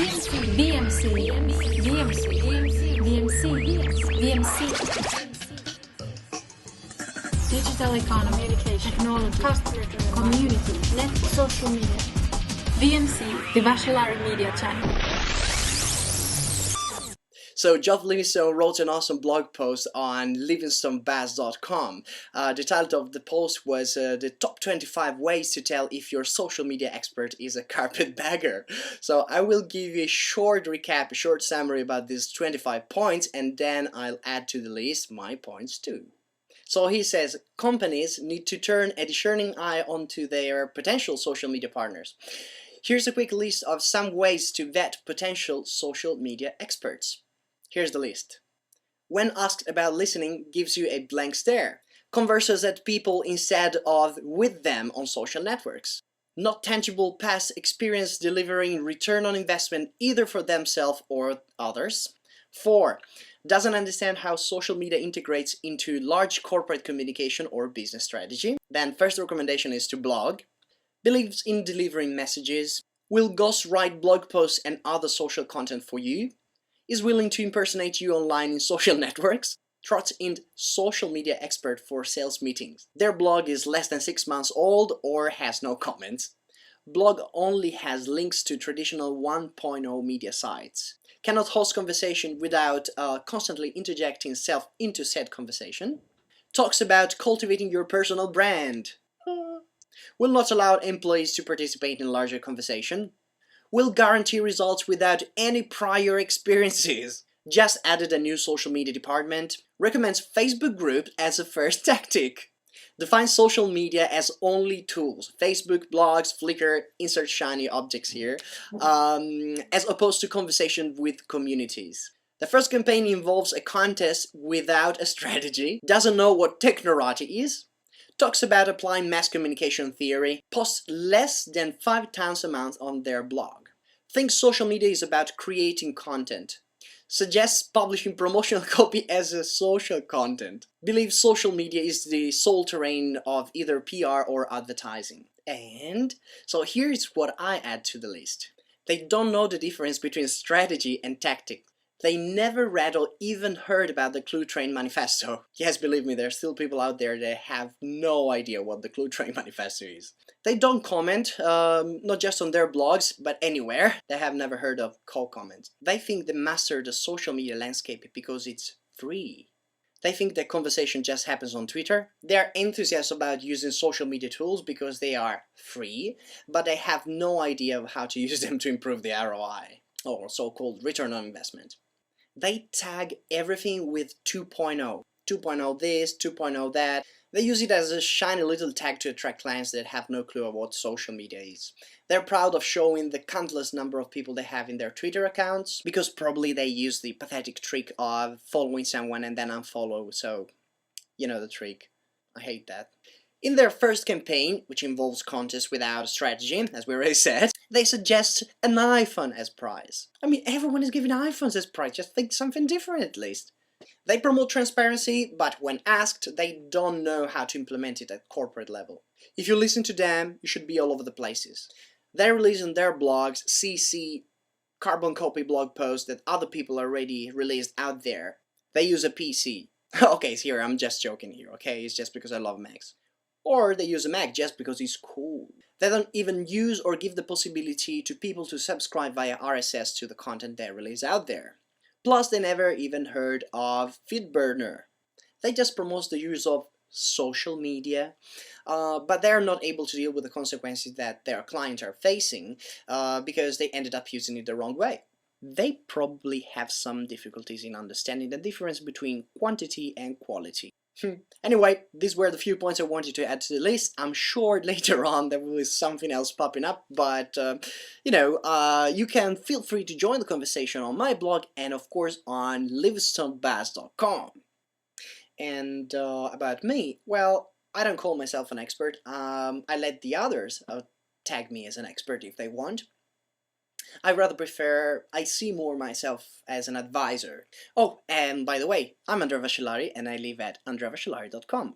Digital economy, communication, technology, customer, community, net, social media. VMC, the Vascellari media channel. So Geoff Livingstone wrote an awesome blog post on livingstonebazz.com. The title of the post was the top 25 ways to tell if your social media expert is a carpetbagger. So I will give you a short recap, a short summary about these 25 points, and then I'll add to the list my points too. So he says companies need to turn a discerning eye onto their potential social media partners. Here's a quick list of some ways to vet potential social media experts. Here's the list. When asked about listening, gives you a blank stare. Converses at people instead of with them on social networks. Not tangible past experience delivering return on investment either for themselves or others. 4. Doesn't understand how social media integrates into large corporate communication or business strategy. Then first recommendation is to blog. Believes in delivering messages. Will ghostwrite blog posts and other social content for you. Is willing to impersonate you online in social networks. Trots in social media expert for sales meetings. Their blog is less than 6 months old or has no comments. Blog only has links to traditional 1.0 media sites. Cannot host conversation without constantly interjecting self into said conversation. Talks about cultivating your personal brand. Will not allow employees to participate in larger conversation. Will guarantee results without any prior experiences. Just added a new social media department. Recommends Facebook groups as a first tactic. Defines social media as only tools. Facebook, blogs, Flickr, insert shiny objects here. As opposed to conversation with communities. The first campaign involves a contest without a strategy. Doesn't know what technorati is. Talks about applying mass communication theory. Posts less than 5 times a month on their blog. Thinks social media is about creating content. Suggests publishing promotional copy as a social content. Believes social media is the sole terrain of either PR or advertising. And so here's what I add to the list. They don't know the difference between strategy and tactic. They never read or even heard about the Clue Train Manifesto. Yes, believe me, there are still people out there that have no idea what the Clue Train Manifesto is. They don't comment, not just on their blogs, but anywhere. They have never heard of co-comments. They think they master the social media landscape because it's free. They think that conversation just happens on Twitter. They are enthusiastic about using social media tools because they are free, but they have no idea of how to use them to improve the ROI, or so-called return on investment. They tag everything with 2.0. 2.0 this, 2.0 that. They use it as a shiny little tag to attract clients that have no clue of what social media is. They're proud of showing the countless number of people they have in their Twitter accounts, because probably they use the pathetic trick of following someone and then unfollow, so you know the trick. I hate that. In their first campaign, which involves contests without a strategy, as we already said, they suggest an iPhone as prize. I mean, everyone is giving iPhones as prize, just think something different at least. They promote transparency, but when asked, they don't know how to implement it at corporate level. If you listen to them, you should be all over the places. They release on their blogs CC carbon copy blog posts that other people already released out there. They use a PC. Okay, here, I'm just joking here, okay? It's just because I love Macs. Or they use a Mac just because it's cool. They don't even use or give the possibility to people to subscribe via RSS to the content they release out there. Plus, they never even heard of FeedBurner. They just promote the use of social media, but they're not able to deal with the consequences that their clients are facing because they ended up using it the wrong way. They probably have some difficulties in understanding the difference between quantity and quality. Anyway, these were the few points I wanted to add to the list. I'm sure later on there will be something else popping up, but you can feel free to join the conversation on my blog and of course on livingstonebazz.com. And about me, well, I don't call myself an expert. I let the others tag me as an expert if they want. I rather prefer, I see more myself as an advisor. Oh, and by the way, I'm Andrea Vascellari and I live at andreavascellari.com.